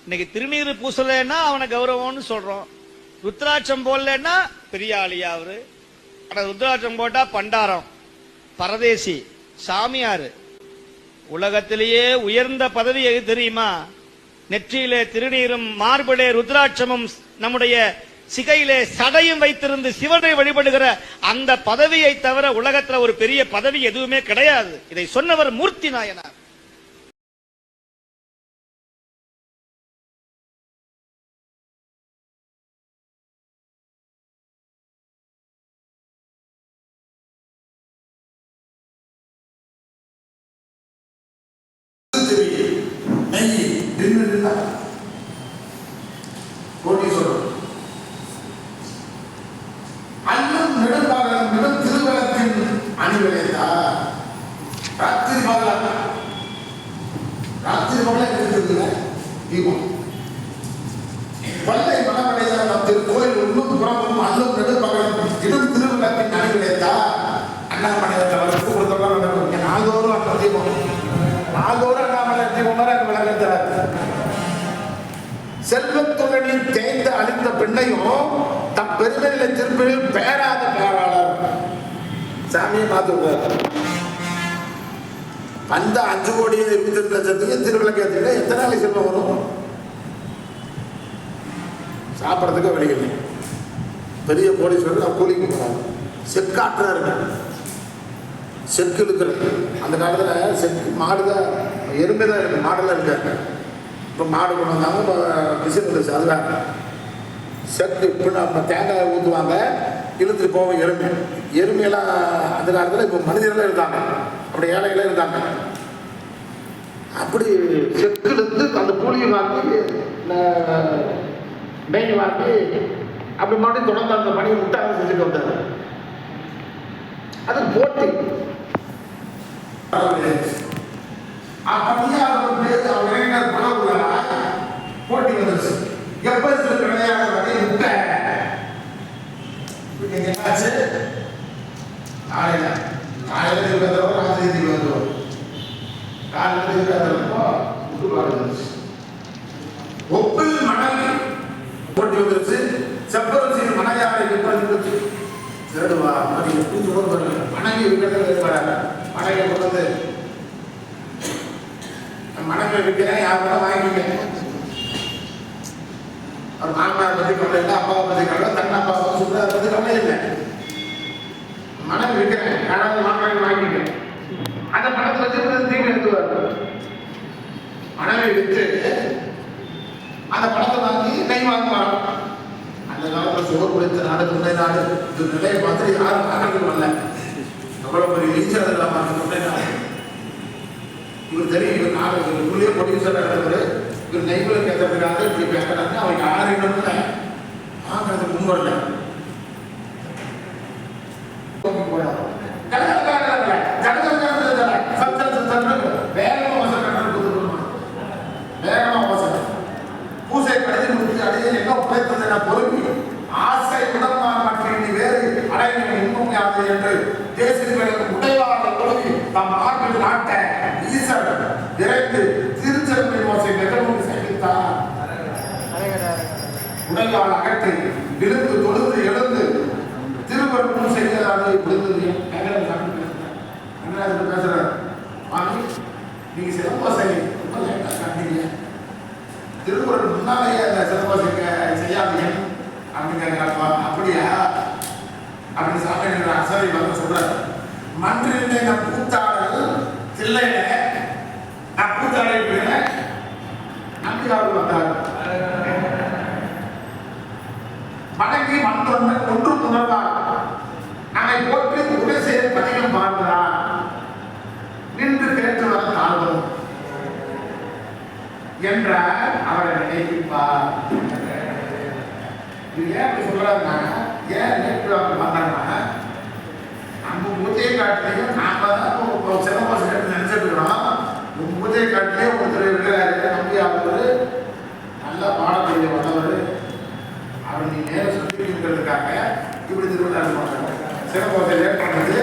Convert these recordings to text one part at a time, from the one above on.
இன்னைக்கு திருநீர் பூசலைன்னா அவனை கௌரவம்னு சொல்றோம். ருத்ராட்சம் போடலன்னா பெரிய ஆளியா அவரு. ஆனா ருத்ராட்சம் போட்டா பண்டாரம், பரதேசி, சாமியாரு. உலகத்திலேயே உயர்ந்த பதவி எது தெரியுமா? நெற்றியிலே திருநீரும் மார்பிலே ருத்ராட்சமும் நம்முடைய சிகையிலே சடையும் வைத்திருந்து சிவனை வழிபடுகிற அந்த பதவியை தவிர உலகத்துல ஒரு பெரிய பதவி எதுவுமே கிடையாது. இதை சொன்னவர் மூர்த்தி நாயனார். அன்னும் நெடும்பாகம் திருவளத்தின் அணிவிலையா ராத்திரி பகல இருக்குதுங்க தீபம் பல்லை மனமடைந்த திருக்கோயில் உள்ளும் புறமும் அன்னும் நெடும்பாகம் இடும் திருவிளத்தின் அணிவிலையா அண்ணாமலையார் கூப்பிடுறதெல்லாம் நாள்தோறும் அந்த தீபம், நாள்தோறும் அண்ணாமலை தீபம் வர அந்த விளக்கத்தில் செல்வத்துடனில் தேய்ந்து அழிந்த பெண்ணையும் தம் பெருமையில திருப்பில் பேராத பேராளர் சாமியை மாத்துவார். அந்த 5 கோடி 22 லட்சத்துக்கு திருவிளக்கு ஏற்றினா எத்தனை நாளைக்கு செல்வம் வரும்? சாப்பிட்றதுக்கு வழிகள் பெரிய கோடீஸ்வரர் கூலிக்கு போறாங்க. செக்காட்டுறாரு, செக்கு இழுக்கிறது. அந்த காலத்தில் செக்கு மாடுதான், எறும்பு தான் இருக்கு, மாடெல்லாம் இருக்காங்க. இப்போ மாடு கொண்டு வந்தாங்க, இப்போ மிஷின் இருந்துச்சு. அதுதான் செக்கு. இப்போ நம்ம தேங்காய் ஊற்றுவாங்க, இழுத்துட்டு போவோம் எருமை. எருமையெல்லாம் அந்த காலத்தில் இப்போ மனிதர்களே இருந்தாங்க, அப்படி ஏழைகளே இருந்தாங்க. அப்படி செக்கு இழுத்து அந்த கூலியை வாங்கி நெய் வாங்கி அப்படி மறுபடியும் தொடர்ந்து அந்த பணியை முட்டாக செஞ்சுட்டு வந்தாங்க. அது போட்டி. அப்படியே போட்டி வந்துருச்சு. எப்ப கிடையாது முட்டை என்னாச்சு? காலையில திருப்பி ராத்திரி திருப்பி வந்துடும். காலையில திருப்பி வந்துருச்சு. ஒப்பில் மணல் போட்டி வந்துருச்சு. செப்பரசி மனையாரை விற்பது தேடுவா மனைவி விற்கிறது. மனைவியை கொண்டு வந்து மனைவி விற்கிறேன், யார் வேணா வாங்கிக்க. அவர் மாமனாரை பற்றி கவலை இல்லை, அப்பாவை பற்றி கவலை, தன் அப்பாவை சொல்ற அதை பற்றி கவலை இல்லை. மனைவி விற்கிறேன், யாராவது மாமனாரை வாங்கிக்க. அந்த பணத்தை வச்சு தீமை எடுத்துவார். மனைவி விற்று அந்த பணத்தை வாங்கி நெய் வாங்குவார். அந்த காலத்தில் சோறு குடித்த நாடு, துணை நாடு, இது நிலையை பார்த்து யாரும் பார்க்கறதுக்கு வரல. அவ்வளவு பெரிய ஈச்சர் இல்லாம துணை நாடு. இவர் தெரியும், இவர் நாடு உள்ளே ப்ரொடியூசர் இருக்கிறது. இவர் நெய்களை கேட்கறதுக்காக இப்படி பேசுறாங்க. அவங்க யாரும் வாங்கிறதுக்கு முன்வரல. பூசை கடிதம் முடிச்சு அடையே என்ன உழைத்தது என பொறுப்பி ஆசை உடல்தான் மற்றும் வேறு அடையை உண்மையாது என்று தேசியர்களுக்கு உடைவாளர் பொழுது தம் ஆற்றில் நாட்ட ஈசர் விரைந்து திருச்செல்வி மோசை மிகவும் செய்தார். உடைவாள் அகற்றி விழுந்து தொழுது எழுந்து திருவருக்கும் செய்ததாக விழுந்தது பேசுற வாங்கி நீங்க சிலம்போசை கண்டீங்க. திருக்குறள் முன்னாலேயே அந்த சிலம்போசை செய்யாதீங்க அப்படின்னு அப்படியா அப்படின்னு சாமி அசரை வந்து சொல்றாரு. மன்றிலே நான் கூத்தாடல் தில்லையில நான் கூத்தாடை நம்பியாவது வந்தார். வணங்கி மன்றொன்று ஒன்று உணர்வார். நம்மை போற்றி உடை செய்ய பதிகம் பார்க்கிறார். நின்று கேட்டு வர தாழ்வதும் என்ற அவரை நினைப்பார். இது ஏன் அப்படி சொல்றாருன்னா, ஏன் நேற்று அவர் வந்தாங்கன்னா, நம்ம பூஜை காட்டிலையும் நாம தான் சிலம்பஸ் எடுத்து நினைச்சிட்டு இருக்கிறோம். உங்க பூஜை காட்டிலே ஒருத்தர் இருக்கிறாரு, நம்பி அவர் நல்லா பாடக்கூடிய வந்தவர். அவர் நீ நேரம் சொல்லி இருக்கிறதுக்காக இப்படி திருவிழா சிலம்பஸை லேட் பண்ணது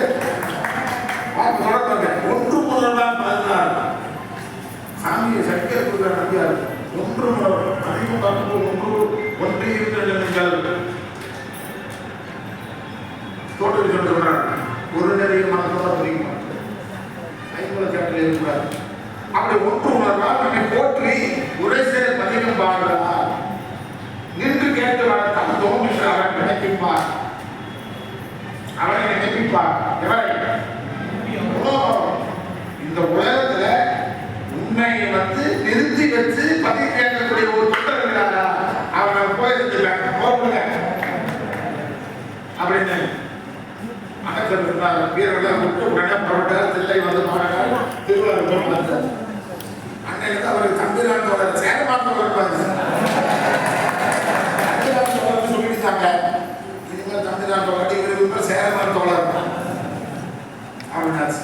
தொடர்பாங்க. 1 முதல் 16 சாமியை சக்தியை கொடுக்குற நம்பியா இருக்கும். ஒன்று உணர்வு அதிகம் பார்க்கும்போது ஒன்று இருக்கிறது நீங்கள் தோட்டத்தில் சொல்றாங்க ஒரு நிறைய மனத்தோட புரியும் ஐம்பது கேட்டில் இருக்கிறார் அப்படி ஒன்று உணர்வால் நம்மை போற்றி ஒரே சேர பதிகம் பாடுறார் நின்று கேட்டு வளர்த்தான் தோன்று அவன் நினைப்பிப்பார் அவனை நினைப்பிப்பார் எவரை இந்த உலகத்துல உண்மையை வந்து நிறுத்தி வச்சு பதிவு கேட்கக்கூடிய ஒரு தொண்டர் இருக்கிறாரா அவனை போயிருந்துருக்காங்க அப்படின்னு அமைச்சர் இருந்தாங்க வீரர்கள் விட்டு உடனே புறப்பட்டார் தில்லை வந்து பாடுறார் திருவாரூர் வந்தார் அன்னைக்கு அவருக்கு தம்பிராட்டோட சேரமாட்டம் இருப்பாங்க தம்பிராட்டோட சொல்லிட்டாங்க இனிமேல் தம்பிராட்டோட இவருக்கு சேரமாட்டோட அப்படின்னாச்சு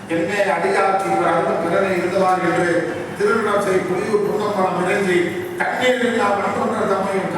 என்னை அடியாற்றி இவர் பிறனை இருந்தவார் என்று திருவிழா செய்ய புதிய புத்தகம் நிறைஞ்சி கண்ணீர் மனத்தொண்டர் தம்மையும்